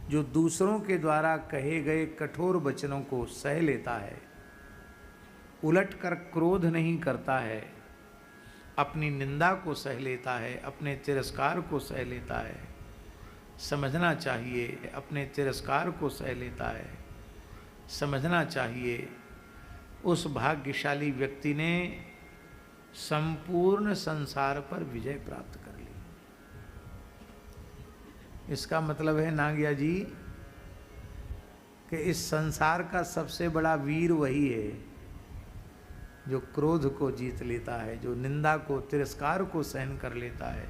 जो दूसरों के द्वारा कहे गए कठोर वचनों को सह लेता है, उलटकर क्रोध नहीं करता है, अपनी निंदा को सह लेता है, अपने तिरस्कार को सह लेता है, समझना चाहिए अपने तिरस्कार को सह लेता है, समझना चाहिए उस भाग्यशाली व्यक्ति ने संपूर्ण संसार पर विजय प्राप्त कर ली। इसका मतलब है नागिया जी कि इस संसार का सबसे बड़ा वीर वही है जो क्रोध को जीत लेता है, जो निंदा को तिरस्कार को सहन कर लेता है।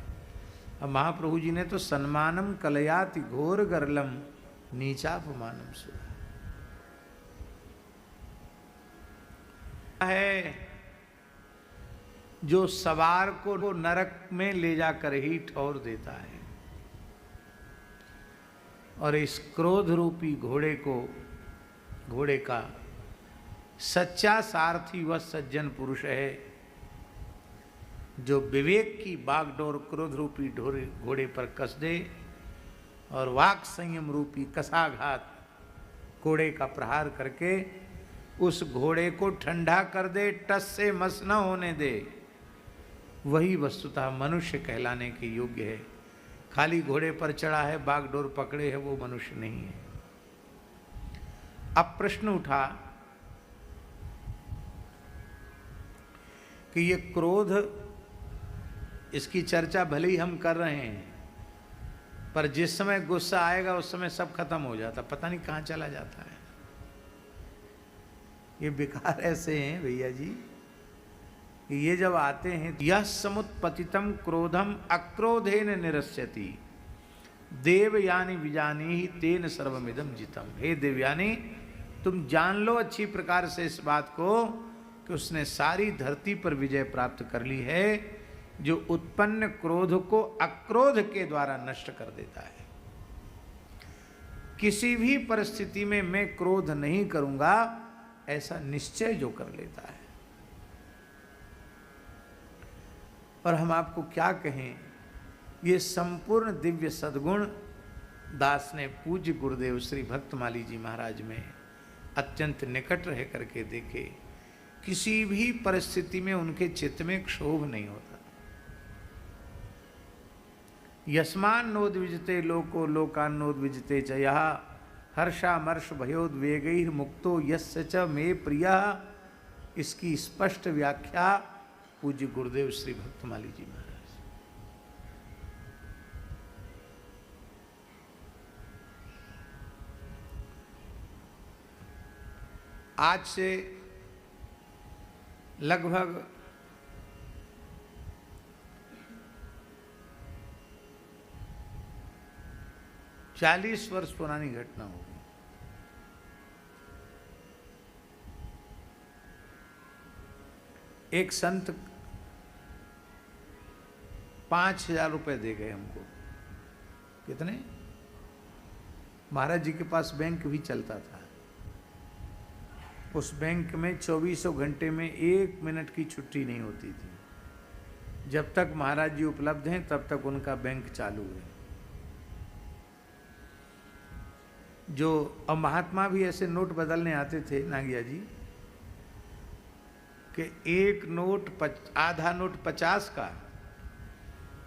अब महाप्रभु जी ने तो सन्मानम कलयाति घोर गर्लम नीचापमानम सुना है, जो सवार को नरक में ले जाकर ही ठौर देता है। और इस क्रोध रूपी घोड़े का सच्चा सारथी वह सज्जन पुरुष है जो विवेक की बागडोर क्रोध रूपी घोड़े पर कस दे और वाक संयम रूपी कसाघात घोड़े का प्रहार करके उस घोड़े को ठंडा कर दे, टस से मस न होने दे। वही वस्तुतः मनुष्य कहलाने के योग्य है। खाली घोड़े पर चढ़ा है, बागडोर पकड़े है, वो मनुष्य नहीं है। अब प्रश्न उठा कि ये क्रोध, इसकी चर्चा भले ही हम कर रहे हैं, पर जिस समय गुस्सा आएगा उस समय सब खत्म हो जाता, पता नहीं कहाँ चला जाता है। ये विकार ऐसे हैं भैया जी कि ये जब आते हैं, यह समुत्पतितम क्रोधम अक्रोधेन निरस्यति देवयानी विजानी ही तेन सर्वमिदम जितम। हे देवयानी, तुम जान लो अच्छी प्रकार से इस बात को कि उसने सारी धरती पर विजय प्राप्त कर ली है, जो उत्पन्न क्रोध को अक्रोध के द्वारा नष्ट कर देता है। किसी भी परिस्थिति में मैं क्रोध नहीं करूंगा ऐसा निश्चय जो कर लेता है। और हम आपको क्या कहें, ये संपूर्ण दिव्य सद्गुण दास ने पूज्य गुरुदेव श्री भक्तमाली जी महाराज में अत्यंत निकट रह करके देखे। किसी भी परिस्थिति में उनके चित्त में क्षोभ नहीं होता। यस्मान नोद्विजते लोको लोकान्नोद्विजते च यः हर्षामर्ष भयोद्वेगैः मुक्तो यस्य च मे प्रियः। इसकी स्पष्ट व्याख्या पूज्य गुरुदेव श्री भक्तमाली जी महाराज। आज से लगभग 40 वर्ष पुरानी घटना होगी। एक संत 5,000 रुपए दे गए हमको। कितने? महाराज जी के पास बैंक भी चलता था। उस बैंक में 24 घंटे में 1 मिनट की छुट्टी नहीं होती थी। जब तक महाराज जी उपलब्ध हैं तब तक उनका बैंक चालू है। जो अब महात्मा भी ऐसे नोट बदलने आते थे नागिया जी कि एक नोट आधा नोट 50 का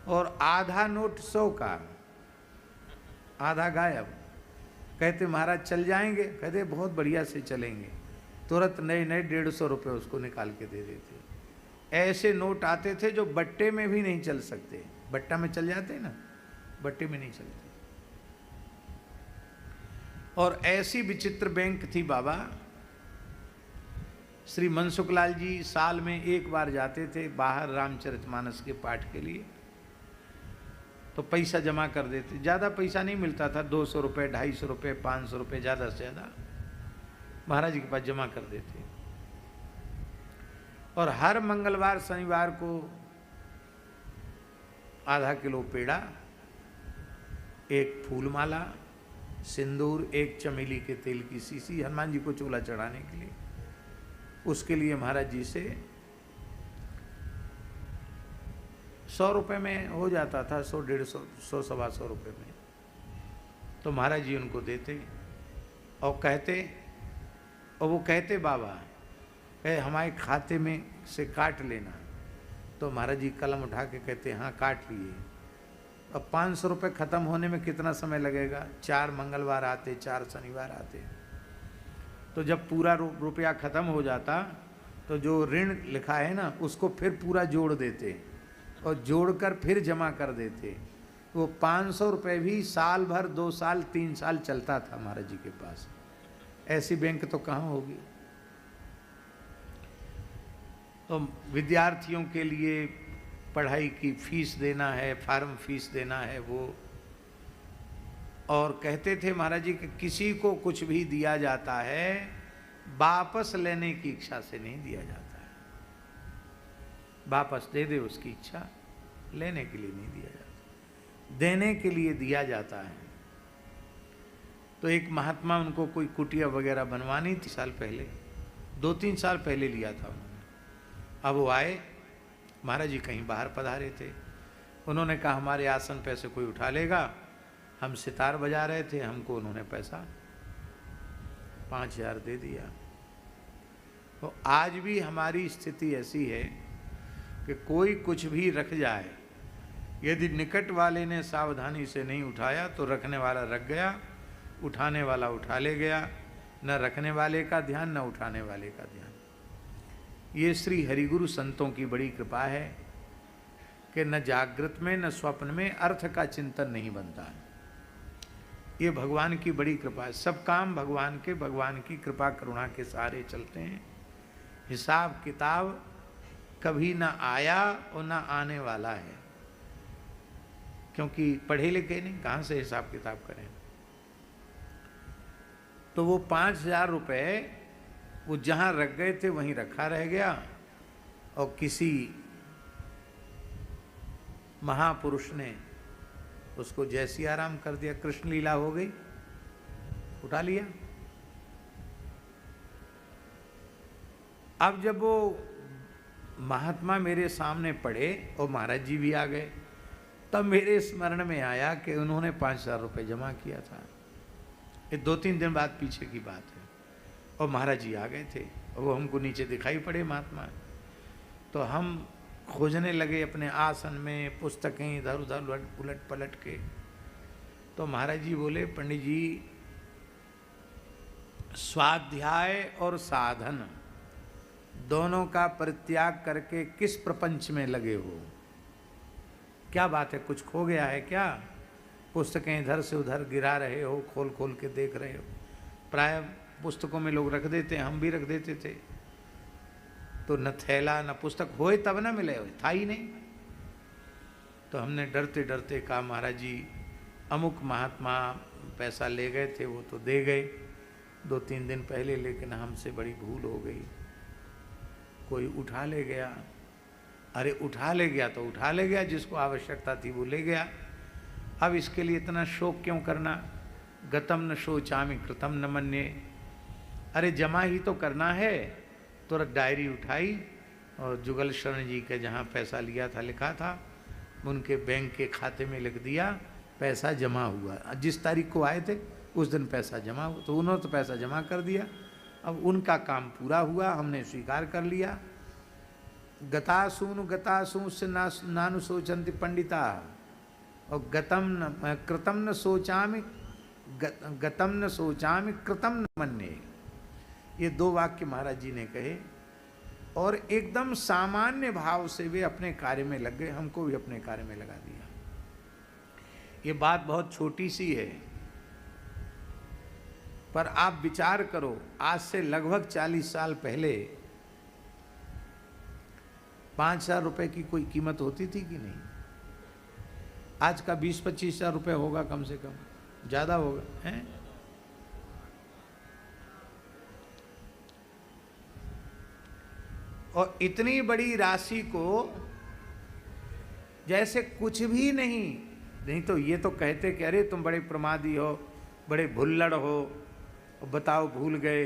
और आधा नोट 100 का, आधा गायब। कहते महाराज चल जाएंगे? कहते बहुत बढ़िया से चलेंगे। तुरंत नए नए 150 रुपये उसको निकाल के दे देते। ऐसे नोट आते थे जो बट्टे में भी नहीं चल सकते। बट्टा में चल जाते ना, बट्टे में नहीं चलते। और ऐसी विचित्र बैंक थी बाबा। श्री मनसुखलाल जी साल में एक बार जाते थे बाहर रामचरितमानस के पाठ के लिए, तो पैसा जमा कर देते। ज़्यादा पैसा नहीं मिलता था, 200 रुपये, 250 रुपये, 500 रुपये, ज़्यादा से ज़्यादा महाराज जी के पास जमा कर देते। और हर मंगलवार शनिवार को आधा किलो पेड़ा, एक फूलमाला, सिंदूर, एक चमेली के तेल की शीशी हनुमान जी को चूल्हा चढ़ाने के लिए, उसके लिए महाराज जी से 100 रुपये में हो जाता था, 100, 150, 100, 125 रुपये में। तो महाराज जी उनको देते और कहते, और वो कहते बाबा कहे हमारे खाते में से काट लेना। तो महाराज जी कलम उठा के कहते हाँ काट लिए। अब 500 रुपये ख़त्म होने में कितना समय लगेगा? 4 मंगलवार आते, 4 शनिवार आते। तो जब पूरा रुपया ख़त्म हो जाता तो जो ऋण लिखा है ना उसको फिर पूरा जोड़ देते और जोड़कर फिर जमा कर देते। वो 500 रुपये भी साल भर, 2 साल, 3 साल चलता था महाराज जी के पास। ऐसी बैंक तो कहाँ होगी। तो विद्यार्थियों के लिए पढ़ाई की फीस देना है, फार्म फीस देना है वो। और कहते थे महाराज जी कि किसी को कुछ भी दिया जाता है वापस लेने की इच्छा से नहीं दिया जाता है। वापस दे दे उसकी इच्छा, लेने के लिए नहीं दिया जाता, देने के लिए दिया जाता है। तो एक महात्मा उनको कोई कुटिया वगैरह बनवानी थी साल पहले, 2-3 साल पहले लिया था उन्होंने। अब वो आए, महाराज जी कहीं बाहर पधारे थे। उन्होंने कहा हमारे आसन पे से कोई उठा लेगा। हम सितार बजा रहे थे, हमको उन्होंने पैसा 5000 दे दिया। तो आज भी हमारी स्थिति ऐसी है कि कोई कुछ भी रख जाए, यदि निकट वाले ने सावधानी से नहीं उठाया तो रखने वाला रख गया, उठाने वाला उठा ले गया। न रखने वाले का ध्यान, न उठाने वाले का ध्यान। ये श्री हरिगुरु संतों की बड़ी कृपा है कि न जागृत में न स्वप्न में अर्थ का चिंतन नहीं बनता है। ये भगवान की बड़ी कृपा है। सब काम भगवान के, भगवान की कृपा करुणा के सहारे चलते हैं। हिसाब किताब कभी ना आया और ना आने वाला है, क्योंकि पढ़े लिखे नहीं, कहाँ से हिसाब किताब करें। तो वो 5000 रुपये वो जहाँ रख गए थे वहीं रखा रह गया और किसी महापुरुष ने उसको जैसी आराम कर दिया। कृष्ण लीला हो गई, उठा लिया। अब जब वो महात्मा मेरे सामने पड़े और महाराज जी भी आ गए, तब मेरे स्मरण में आया कि उन्होंने 5000 रुपये जमा किया था। ये 2-3 दिन बाद पीछे की बात है। और महाराज जी आ गए थे और वो हमको नीचे दिखाई पड़े महात्मा। तो हम खोजने लगे अपने आसन में, पुस्तकें इधर उधर उलट पलट के। तो महाराज जी बोले पंडित जी, स्वाध्याय और साधन दोनों का परित्याग करके किस प्रपंच में लगे हो? क्या बात है, कुछ खो गया है क्या? पुस्तकें इधर से उधर गिरा रहे हो, खोल खोल के देख रहे हो। प्राय पुस्तकों में लोग रख देते हैं, हम भी रख देते थे। तो न थैला न पुस्तक होए तब न मिले, था ही नहीं। तो हमने डरते डरते कहा महाराज जी अमुक महात्मा पैसा ले गए थे, वो तो दे गए 2-3 दिन पहले, लेकिन हमसे बड़ी भूल हो गई, कोई उठा ले गया। अरे उठा ले गया तो उठा ले गया, जिसको आवश्यकता थी वो ले गया। अब इसके लिए इतना शोक क्यों करना? गतम न शोचामि कृतम न मन्ये। अरे जमा ही तो करना है। तुरंत डायरी उठाई और जुगल शरण जी के जहाँ पैसा लिया था लिखा था, उनके बैंक के खाते में लिख दिया, पैसा जमा हुआ। जिस तारीख को आए थे उस दिन पैसा जमा हुआ। तो उन्होंने तो पैसा जमा कर दिया। अब उनका काम पूरा हुआ, हमने स्वीकार कर लिया। गतासून से नानु सोचंति पंडिता और गतम न कृतम न सोचामि गतम न सोचामि कृतम न मन्ये। ये 2 वाक्य महाराज जी ने कहे और एकदम सामान्य भाव से वे अपने कार्य में लग गए। हमको भी अपने कार्य में लगा दिया। ये बात बहुत छोटी सी है, पर आप विचार करो, आज से लगभग 40 साल पहले 5000 रुपये की कोई कीमत होती थी कि नहीं? आज का 20-25 हजार रुपये होगा कम से कम, ज़्यादा होगा हैं? और इतनी बड़ी राशि को जैसे कुछ भी नहीं तो ये तो कहते कि अरे तुम बड़े प्रमादी हो, बड़े भुल्लड़ हो, बताओ भूल गए,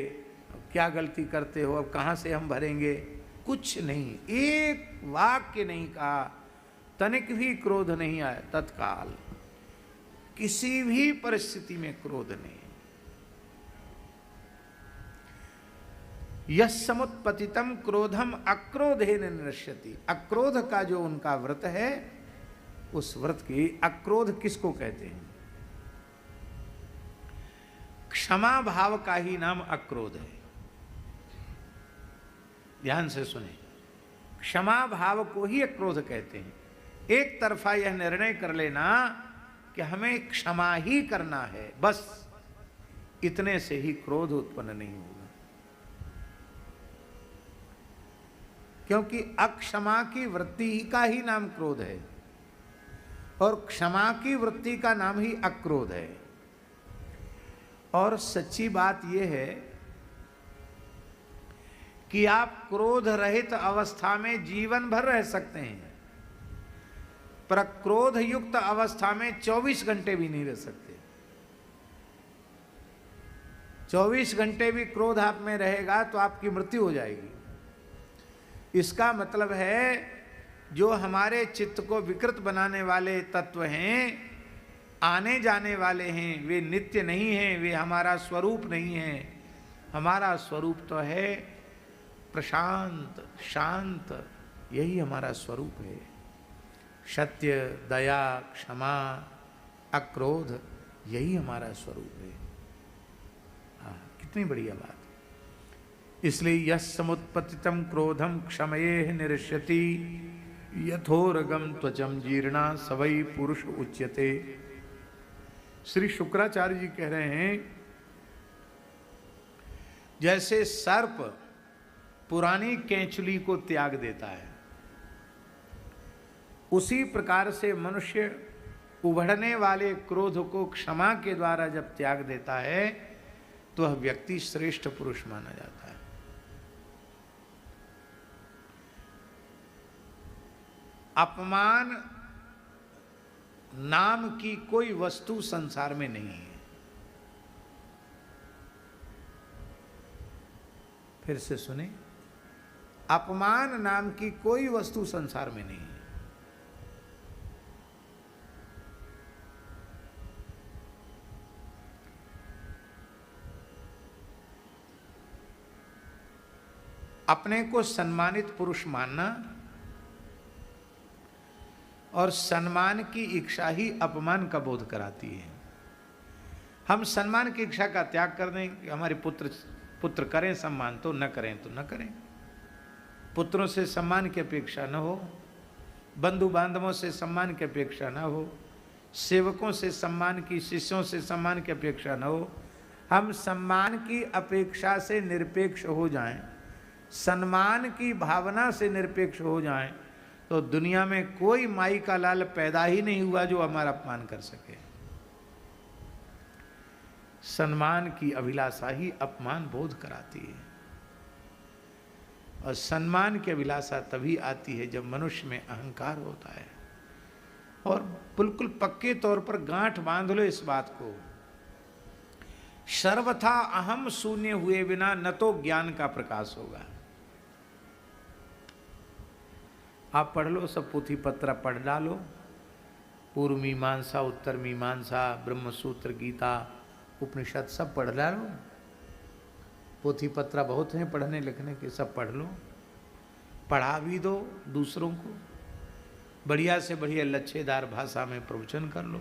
क्या गलती करते हो, अब कहाँ से हम भरेंगे? कुछ नहीं, एक वाक्य नहीं कहा, तनिक भी क्रोध नहीं आया तत्काल। किसी भी परिस्थिति में क्रोध नहीं। यस् समुत्पतितम क्रोधम अक्रोधेन निरस्यति। अक्रोध का जो उनका व्रत है, उस व्रत की, अक्रोध किसको कहते हैं? क्षमा भाव का ही नाम अक्रोध है। ध्यान से सुने, क्षमा भाव को ही अक्रोध कहते हैं। एक तरफा यह निर्णय कर लेना कि हमें क्षमा ही करना है, बस इतने से ही क्रोध उत्पन्न नहीं होगा। क्योंकि अक्षमा की वृत्ति का ही नाम क्रोध है और क्षमा की वृत्ति का नाम ही अक्रोध है। और सच्ची बात यह है कि आप क्रोध रहित अवस्था में जीवन भर रह सकते हैं, पर क्रोध युक्त अवस्था में 24 घंटे भी नहीं रह सकते। 24 घंटे भी क्रोध आप में रहेगा तो आपकी मृत्यु हो जाएगी। इसका मतलब है जो हमारे चित्त को विकृत बनाने वाले तत्व हैं, आने जाने वाले हैं, वे नित्य नहीं हैं, वे हमारा स्वरूप नहीं है। हमारा स्वरूप तो है प्रशांत, शांत, यही हमारा स्वरूप है। सत्य, दया, क्षमा, अक्रोध, यही हमारा स्वरूप है। कितनी बढ़िया बात। इसलिए यस् समुत्पतितम क्रोधम क्षमये निरस्यति यथोरगम त्वचम जीर्णा सवै पुरुष उच्यते। श्री शुक्राचार्य जी कह रहे हैं, जैसे सर्प पुरानी केंचुली को त्याग देता है, उसी प्रकार से मनुष्य उभरने वाले क्रोध को क्षमा के द्वारा जब त्याग देता है तो वह व्यक्ति श्रेष्ठ पुरुष माना जाता है। अपमान नाम की कोई वस्तु संसार में नहीं है। फिर से सुने, अपमान नाम की कोई वस्तु संसार में नहीं है। अपने को सम्मानित पुरुष मानना और सम्मान की इच्छा ही अपमान का बोध कराती है। हम सम्मान की इच्छा का त्याग कर दें कि हमारे पुत्र करें सम्मान, तो न करें तो न करें। पुत्रों से सम्मान की अपेक्षा न हो, बंधु बांधवों से सम्मान की अपेक्षा न हो, सेवकों से सम्मान की, शिष्यों से सम्मान की अपेक्षा न हो। हम सम्मान की अपेक्षा से निरपेक्ष हो जाएं, सम्मान की भावना से निरपेक्ष हो जाएं, तो दुनिया में कोई माई का लाल पैदा ही नहीं हुआ जो हमारा अपमान कर सके। सम्मान की अभिलाषा ही अपमान बोध कराती है। और सम्मान की अभिलाषा तभी आती है जब मनुष्य में अहंकार होता है। और बिल्कुल पक्के तौर पर गांठ बांध लो इस बात को, सर्वथा अहम शून्य हुए बिना न तो ज्ञान का प्रकाश होगा। आप पढ़ लो, सब पोथी पत्र पढ़ डालो, पूर्व मीमांसा, उत्तर मीमांसा, ब्रह्मसूत्र, गीता, उपनिषद सब पढ़ डालो। पोथी पत्र बहुत हैं पढ़ने लिखने के, सब पढ़ लो, पढ़ा भी दो दूसरों को, बढ़िया से बढ़िया लच्छेदार भाषा में प्रवचन कर लो।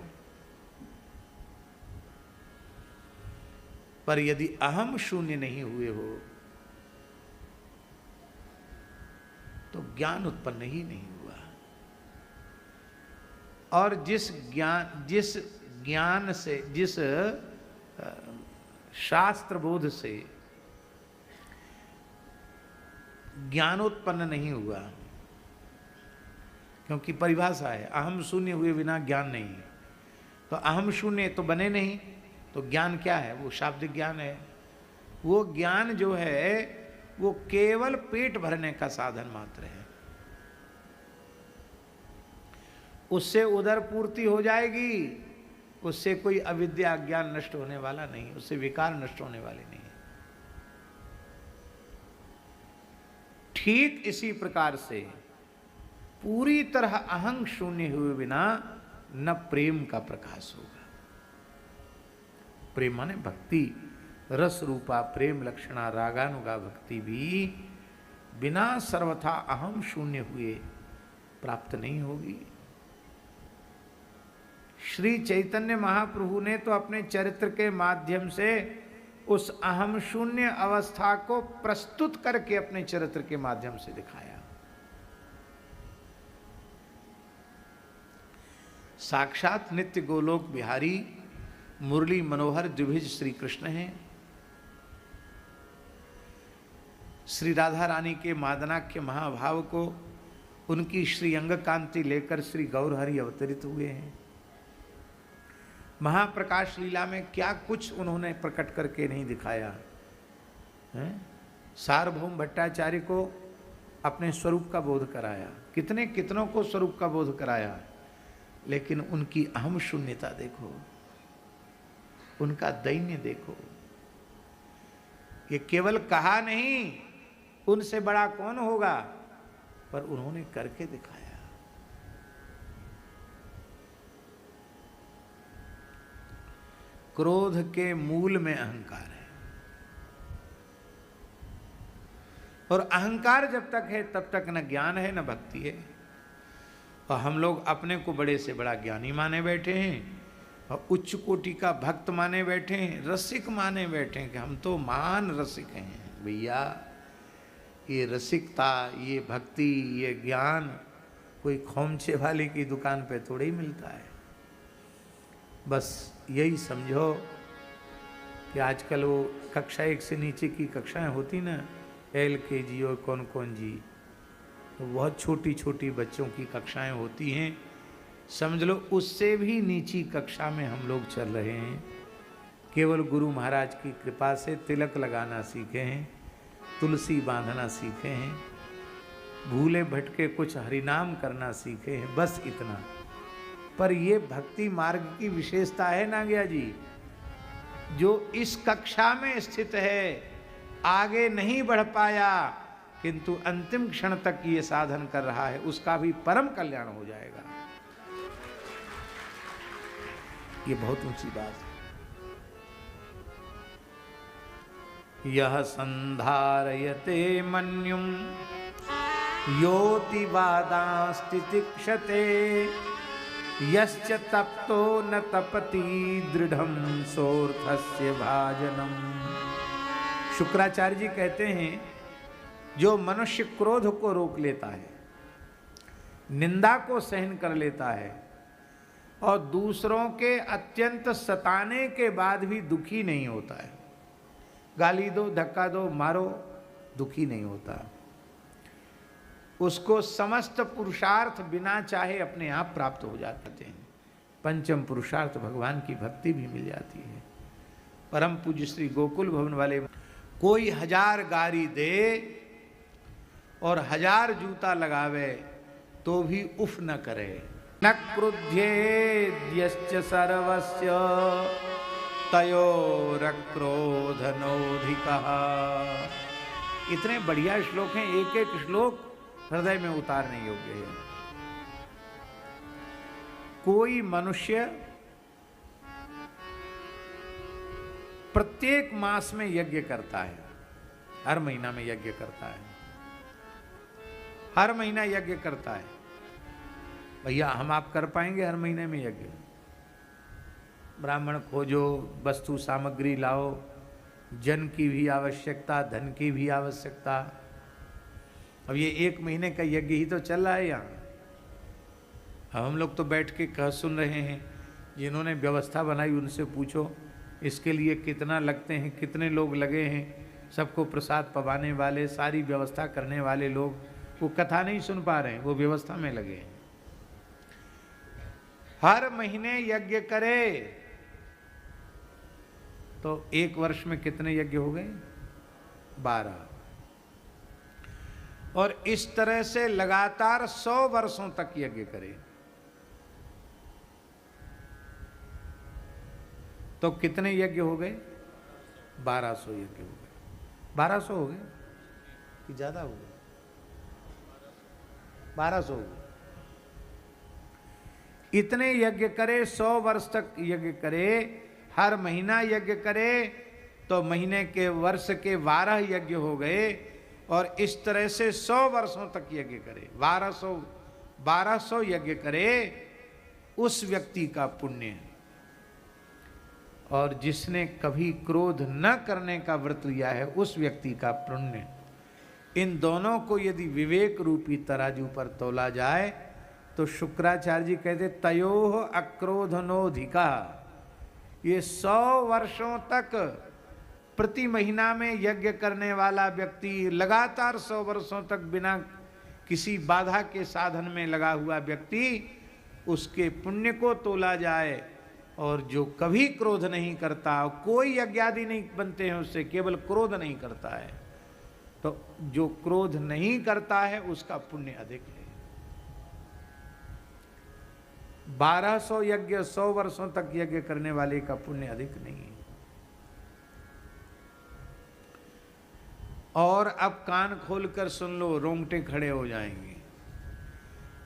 पर यदि अहम शून्य नहीं हुए हो तो ज्ञान उत्पन्न ही नहीं हुआ। और जिस ज्ञान से, जिस शास्त्र बोध से ज्ञानोत्पन्न नहीं हुआ, क्योंकि परिभाषा है अहम शून्य हुए बिना ज्ञान नहीं, तो अहम शून्य तो बने नहीं, तो ज्ञान क्या है? वो शाब्दिक ज्ञान है। वो ज्ञान जो है वो केवल पेट भरने का साधन मात्र है। उससे उदर पूर्ति हो जाएगी, उससे कोई अविद्या ज्ञान नष्ट होने वाला नहीं, उससे विकार नष्ट होने वाले नहीं। ठीक इसी प्रकार से पूरी तरह अहं शून्य हुए बिना न प्रेम का प्रकाश होगा। प्रेम माने भक्ति, रस रूपा प्रेम लक्षणा रागानुगा भक्ति भी बिना सर्वथा अहम शून्य हुए प्राप्त नहीं होगी। श्री चैतन्य महाप्रभु ने तो अपने चरित्र के माध्यम से उस अहम शून्य अवस्था को प्रस्तुत करके अपने चरित्र के माध्यम से दिखाया। साक्षात नित्य गोलोक बिहारी मुरली मनोहर द्विभुज श्री कृष्ण हैं। श्री राधा रानी के मादनाख्य महाभाव को उनकी श्री अंग कांति लेकर श्री गौरहरि अवतरित हुए हैं। महाप्रकाश लीला में क्या कुछ उन्होंने प्रकट करके नहीं दिखाया है। सार्वभौम भट्टाचार्य को अपने स्वरूप का बोध कराया, कितने कितनों को स्वरूप का बोध कराया, लेकिन उनकी अहम शून्यता देखो, उनका दैन्य देखो। ये केवल कहा नहीं उनसे बड़ा कौन होगा, पर उन्होंने करके दिखाया। क्रोध के मूल में अहंकार है, और अहंकार जब तक है तब तक न ज्ञान है न भक्ति है। और हम लोग अपने को बड़े से बड़ा ज्ञानी माने बैठे हैं और उच्च कोटि का भक्त माने बैठे हैं, रसिक माने बैठे हैं कि हम तो महान रसिक हैं। भैया ये रसिकता, ये भक्ति, ये ज्ञान कोई खोमचे वाले की दुकान पे थोड़ी ही मिलता है। बस यही समझो कि आजकल वो कक्षा 1 से नीचे की कक्षाएं होती ना, LKG और कौन जी, तो बहुत छोटी छोटी बच्चों की कक्षाएं होती हैं। समझ लो उससे भी नीची कक्षा में हम लोग चल रहे हैं। केवल गुरु महाराज की कृपा से तिलक लगाना सीखे हैं, तुलसी बांधना सीखे हैं, भूले भटके कुछ हरिनाम करना सीखे हैं, बस इतना। पर ये भक्ति मार्ग की विशेषता है ना गया जी, जो इस कक्षा में स्थित है, आगे नहीं बढ़ पाया किंतु अंतिम क्षण तक ये साधन कर रहा है, उसका भी परम कल्याण हो जाएगा। ये बहुत ऊंची बात है। यह संधारयते मन्युम योतिवादास्ति तिक्षते यश्च तप्तो न तपति दृढ़म सोर्थस्य भाजनम। शुक्राचार्य जी कहते हैं, जो मनुष्य क्रोध को रोक लेता है, निंदा को सहन कर लेता है और दूसरों के अत्यंत सताने के बाद भी दुखी नहीं होता है, गाली दो, धक्का दो, मारो, दुखी नहीं होता, उसको समस्त पुरुषार्थ बिना चाहे अपने आप प्राप्त हो जाते हैं। पंचम पुरुषार्थ भगवान की भक्ति भी मिल जाती है। परम पूज्य श्री गोकुल भवन वाले, कोई 1000 गारी दे और 1000 जूता लगावे तो भी उफ न करे। न क्रुध्येद्यश्च सर्वस्य तयोरक्रोधनोधिकः। इतने बढ़िया श्लोक हैं, एक एक श्लोक हृदय में उतारने योग्य है। कोई मनुष्य प्रत्येक मास में यज्ञ करता है, हर महीना में यज्ञ करता है, हर महीना यज्ञ करता है। भैया हम आप कर पाएंगे हर महीने में यज्ञ? ब्राह्मण खोजो, वस्तु सामग्री लाओ, जन की भी आवश्यकता, धन की भी आवश्यकता। अब ये 1 महीने का यज्ञ ही तो चल रहा है यहाँ। अब हम लोग तो बैठ के कह सुन रहे हैं, जिन्होंने व्यवस्था बनाई उनसे पूछो इसके लिए कितना लगते हैं, कितने लोग लगे हैं। सबको प्रसाद पवाने वाले, सारी व्यवस्था करने वाले लोग, वो कथा नहीं सुन पा रहे हैं, वो व्यवस्था में लगे हैं। हर महीने यज्ञ करे तो 1 वर्ष में कितने यज्ञ हो गए? 12। और इस तरह से लगातार 100 वर्षों तक यज्ञ करे तो कितने यज्ञ हो गए? 1200 यज्ञ हो गए। 1200 हो गए कि ज्यादा हो गए? 1200 हो गए। इतने यज्ञ करे, 100 वर्ष तक यज्ञ करे, हर महीना यज्ञ करे तो महीने के वर्ष के 12 यज्ञ हो गए, और इस तरह से 100 वर्षों तक यज्ञ करे, 1200 यज्ञ करे, उस व्यक्ति का पुण्य है। और जिसने कभी क्रोध न करने का व्रत लिया है उस व्यक्ति का पुण्य। इन दोनों को यदि विवेक रूपी तराजू पर तोला जाए तो शुक्राचार्य जी कहते तयोः अक्रोधनोधिका। ये 100 वर्षों तक प्रति महीना में यज्ञ करने वाला व्यक्ति, लगातार 100 वर्षों तक बिना किसी बाधा के साधन में लगा हुआ व्यक्ति, उसके पुण्य को तोला जाए। और जो कभी क्रोध नहीं करता, कोई यज्ञ आदि नहीं बनते हैं उससे, केवल क्रोध नहीं करता है, तो जो क्रोध नहीं करता है उसका पुण्य अधिक है। 1200 यज्ञ 100 वर्षों तक यज्ञ करने वाले का पुण्य अधिक नहीं है। और अब कान खोलकर सुन लो, रोंगटे खड़े हो जाएंगे।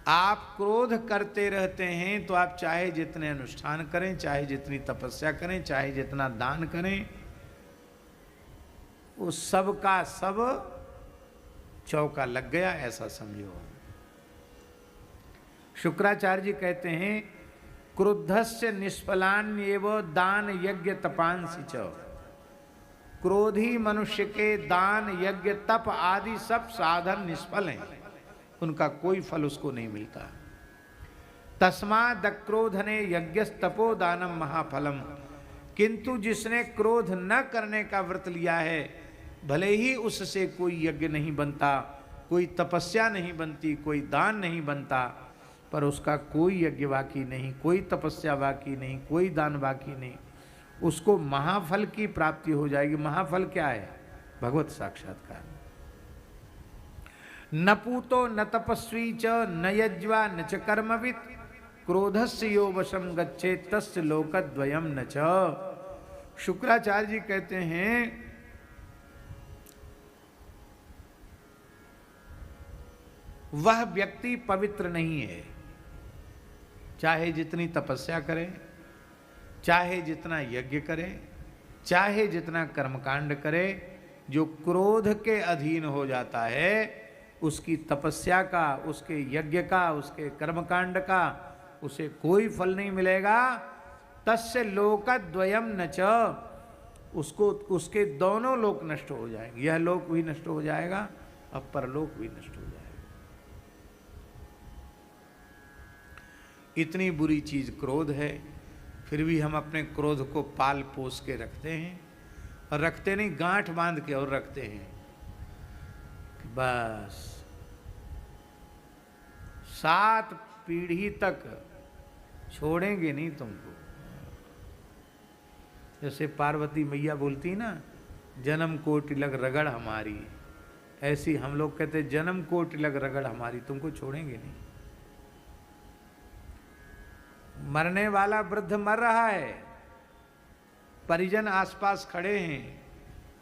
आप क्रोध करते रहते हैं तो आप चाहे जितने अनुष्ठान करें, चाहे जितनी तपस्या करें, चाहे जितना दान करें, उस सब का सब चौका लग गया, ऐसा समझो। शुक्राचार्य जी कहते हैं क्रुद्धस्य निष्फलान्येव दान यज्ञ तपांसि च। क्रोधी मनुष्य के दान यज्ञ तप आदि सब साधन निष्फल हैं, उनका कोई फल उसको नहीं मिलता। तस्माद् क्रोधने यज्ञस्तपो दानम महाफलम। किंतु जिसने क्रोध न करने का व्रत लिया है, भले ही उससे कोई यज्ञ नहीं बनता, कोई तपस्या नहीं बनती, कोई दान नहीं बनता, पर उसका कोई यज्ञ बाकी नहीं, कोई तपस्या बाकी नहीं, कोई दान बाकी नहीं, उसको महाफल की प्राप्ति हो जाएगी। महाफल क्या है? भगवत साक्षात्कार। न पूतो न तपस्वी च न यज्वा न च कर्मवित् क्रोधस्य यो वशम गच्छेत् तस्य लोकद्वयम न च। शुक्राचार्य जी कहते हैं वह व्यक्ति पवित्र नहीं है, चाहे जितनी तपस्या करे, चाहे जितना यज्ञ करे, चाहे जितना कर्मकांड करे, जो क्रोध के अधीन हो जाता है उसकी तपस्या का, उसके यज्ञ का, उसके कर्मकांड का उसे कोई फल नहीं मिलेगा। तस्य लोकद्वयम न च। उसको उसके दोनों लोक नष्ट हो जाएंगे, यह लोक भी नष्ट हो जाएगा, अब परलोक भी नष्ट हो जाएगा। इतनी बुरी चीज क्रोध है, फिर भी हम अपने क्रोध को पाल पोस के रखते हैं, और रखते नहीं, गांठ बांध के और रखते हैं। बस 7 पीढ़ी तक छोड़ेंगे नहीं तुमको। जैसे पार्वती मैया बोलती ना, जन्म को तिलक रगड़ हमारी, ऐसी हम लोग कहते जन्म को तिलक रगड़ हमारी, तुमको छोड़ेंगे नहीं। मरने वाला वृद्ध मर रहा है, परिजन आसपास खड़े हैं,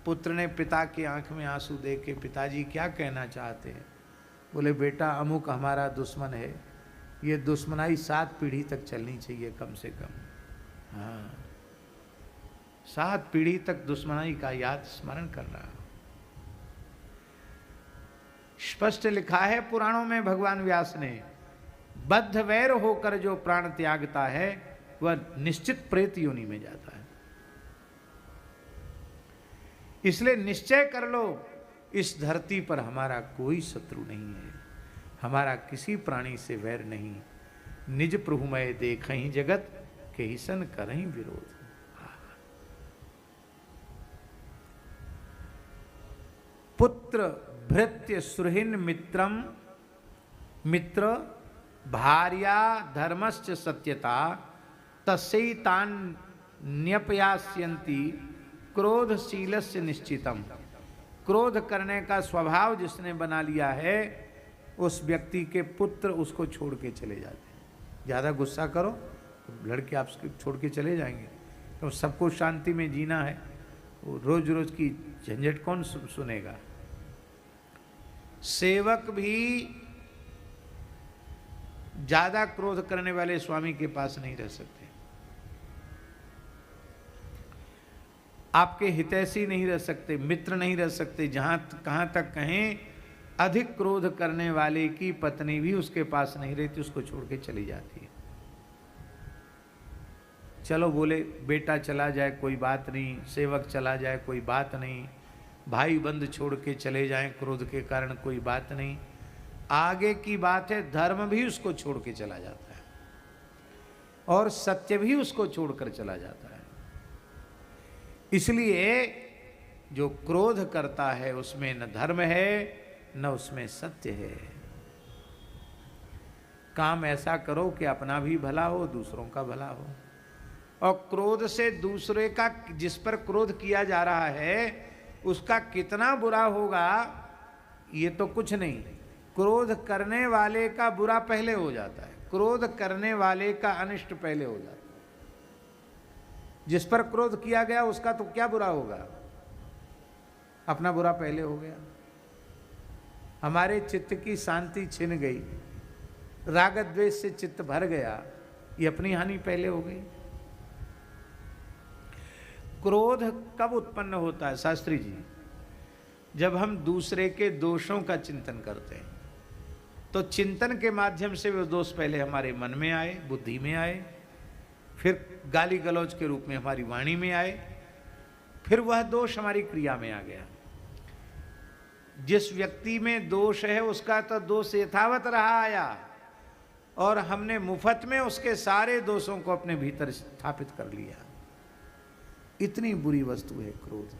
पुत्र ने पिता की आंख में आंसू देख के, पिताजी क्या कहना चाहते हैं? बोले बेटा अमुक हमारा दुश्मन है, ये दुश्मनाई 7 पीढ़ी तक चलनी चाहिए कम से कम। हाँ, 7 पीढ़ी तक दुश्मनाई का याद स्मरण करना। स्पष्ट लिखा है पुराणों में, भगवान व्यास ने, बद्ध वैर होकर जो प्राण त्यागता है वह निश्चित प्रेत योनि में जाता है। इसलिए निश्चय कर लो, इस धरती पर हमारा कोई शत्रु नहीं है, हमारा किसी प्राणी से वैर नहीं। निज प्रभुमय देखहि जगत के ही सन करहि विरोध। पुत्र भृत्य सुहृन् मित्रम मित्र भार्या धर्मश्च सत्यता तस्यैतान् न्यपयास्यन्ति क्रोधशीलस्य निश्चितम। क्रोध करने का स्वभाव जिसने बना लिया है, उस व्यक्ति के पुत्र उसको छोड़ के चले जाते हैं। ज़्यादा गुस्सा करो तो लड़के आपसे छोड़ के चले जाएंगे, तो सबको शांति में जीना है, रोज रोज की झंझट कौन सुनेगा। सेवक भी ज़्यादा क्रोध करने वाले स्वामी के पास नहीं रह सकते। आपके हितैषी नहीं रह सकते, मित्र नहीं रह सकते। कहाँ तक कहें, अधिक क्रोध करने वाले की पत्नी भी उसके पास नहीं रहती, उसको छोड़ के चली जाती है। चलो बोले बेटा चला जाए कोई बात नहीं, सेवक चला जाए कोई बात नहीं, भाई बंद छोड़ के चले जाएं क्रोध के कारण कोई बात नहीं। आगे की बात है, धर्म भी उसको छोड़ के चला जाता है और सत्य भी उसको छोड़कर चला जाता है। इसलिए जो क्रोध करता है उसमें न धर्म है न उसमें सत्य है। काम ऐसा करो कि अपना भी भला हो, दूसरों का भला हो। और क्रोध से दूसरे का, जिस पर क्रोध किया जा रहा है उसका कितना बुरा होगा ये तो कुछ नहीं, क्रोध करने वाले का बुरा पहले हो जाता है, क्रोध करने वाले का अनिष्ट पहले हो जाता है। जिस पर क्रोध किया गया उसका तो क्या बुरा होगा, अपना बुरा पहले हो गया। हमारे चित्त की शांति छिन गई, राग द्वेष से चित्त भर गया, ये अपनी हानि पहले हो गई। क्रोध कब उत्पन्न होता है शास्त्री जी? जब हम दूसरे के दोषों का चिंतन करते हैं, तो चिंतन के माध्यम से वो दोष पहले हमारे मन में आए, बुद्धि में आए, फिर गाली गलौज के रूप में हमारी वाणी में आए, फिर वह दोष हमारी क्रिया में आ गया। जिस व्यक्ति में दोष है उसका तो दोष यथावत रहा आया, और हमने मुफ्त में उसके सारे दोषों को अपने भीतर स्थापित कर लिया। इतनी बुरी वस्तु है क्रोध।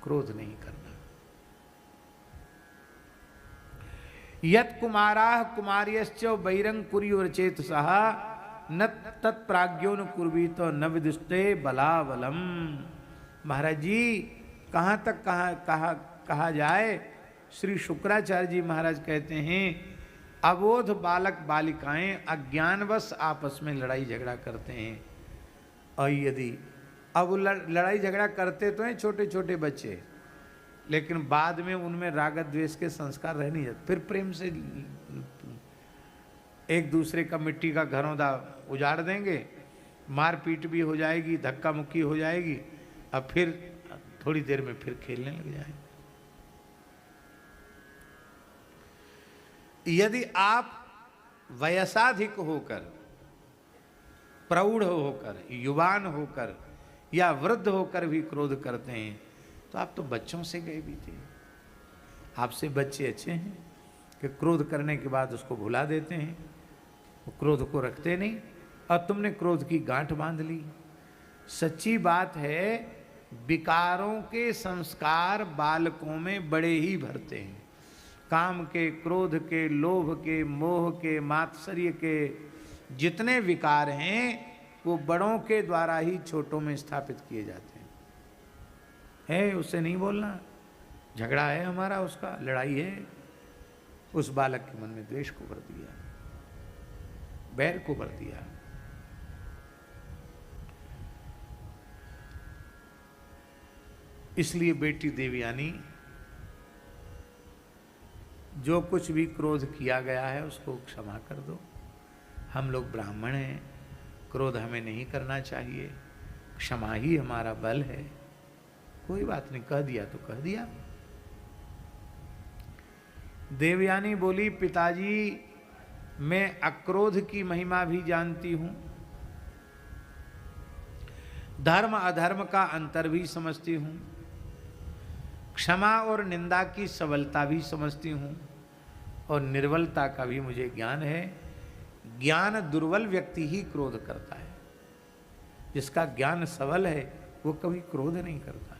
क्रोध नहीं करना। यत् कुमाराः कुमार्यश्च बहिरंग कुर्युर्चेतसः न तत्प्राज्ञो न कुर्वीत न विदुस्ते बलाबलम। महाराज जी कहाँ तक कहा जाए, श्री शुक्राचार्य जी महाराज कहते हैं अबोध बालक बालिकाएं अज्ञानवश आपस में लड़ाई झगड़ा करते हैं, और यदि अब लड़ाई झगड़ा करते तो हैं छोटे छोटे बच्चे, लेकिन बाद में उनमें राग द्वेष के संस्कार रह नहीं जाते, फिर प्रेम से एक दूसरे का मिट्टी का घरौंदा उजाड़ देंगे, मारपीट भी हो जाएगी, धक्का मुक्की हो जाएगी, अब फिर थोड़ी देर में फिर खेलने लग जाएंगे। यदि आप वयसाधिक होकर, प्रौढ़ होकर, युवान होकर या वृद्ध होकर भी क्रोध करते हैं तो आप तो बच्चों से गए भी थे। आपसे बच्चे अच्छे हैं कि क्रोध करने के बाद उसको भुला देते हैं, वो क्रोध को रखते नहीं, और तुमने क्रोध की गांठ बांध ली। सच्ची बात है, विकारों के संस्कार बालकों में बड़े ही भरते हैं। काम के, क्रोध के, लोभ के, मोह के, मात्सर्य के जितने विकार हैं वो बड़ों के द्वारा ही छोटों में स्थापित किए जाते हैं। है उससे नहीं बोलना, झगड़ा है हमारा, उसका लड़ाई है, उस बालक के मन में द्वेष को भर दिया, बैर को भर दिया। इसलिए बेटी देवयानी, जो कुछ भी क्रोध किया गया है उसको क्षमा कर दो। हम लोग ब्राह्मण हैं, क्रोध हमें नहीं करना चाहिए, क्षमा ही हमारा बल है। कोई बात नहीं, कह दिया तो कह दिया। देवयानी बोली, पिताजी मैं अक्रोध की महिमा भी जानती हूं, धर्म अधर्म का अंतर भी समझती हूं, क्षमा और निंदा की सबलता भी समझती हूं, और निर्बलता का भी मुझे ज्ञान है। ज्ञान दुर्बल व्यक्ति ही क्रोध करता है, जिसका ज्ञान सबल है वो कभी क्रोध नहीं करता।